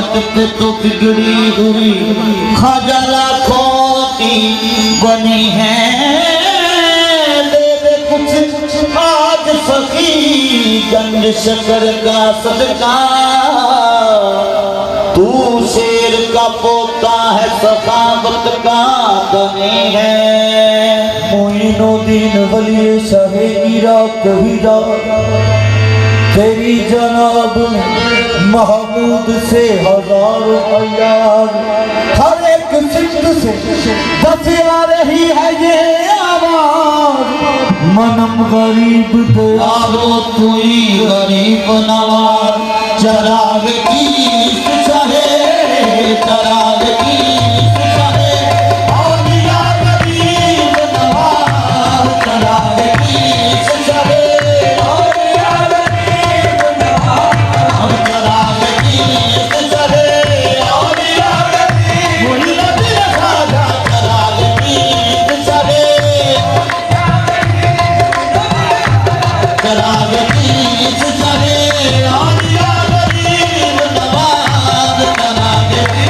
वक्त पे तो बिगड़ी हुई ख्वाजा लाखों की बनी है। दे दे कुछ आज सखी गंज शकर का सदका। तू शेर का पोता है सखावत का धनी है। मोइनुद्दीन वली शाहे इराक हीरा तेरी जनाब महमूद से हजारों अयार हर एक सिद्ध से बसे आ रही है ये आवाज। मनम गरीब दे आरो तू ही गरीब नवाज। चराग की चाहे चराग की चाहे औलिया गरीब नवाज। चराग की चाहे औलिया गरीब नवाज। चराग की चाहे औलिया गरीब मुल्ला खाजा। चराग की चाहे चराग की चाहे औलिया गरीब नवाज। चराग की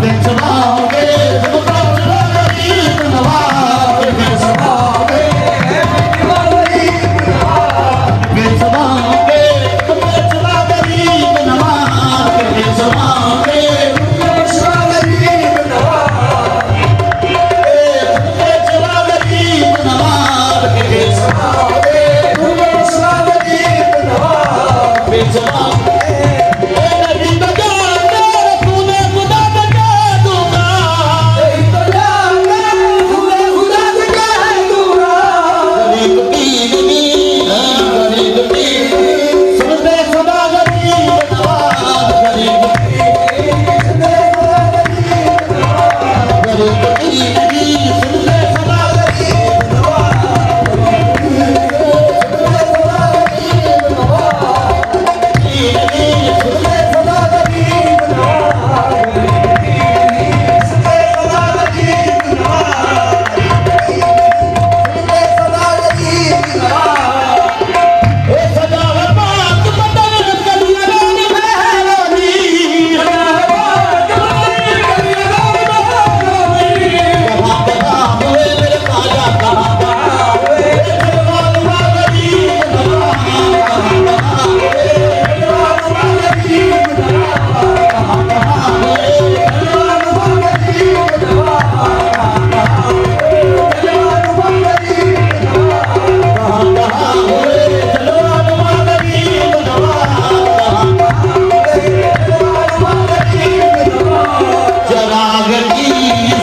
बेचवावे बेचवा गरीब नवाज बेचवावे बेचवावे बेचवा गरीब नवाज बेचवावे बेचवा गरीब नवाज बेचवा गरीब नवाज बेचवावे बेचवा गरीब नवाज बेचवा चराग की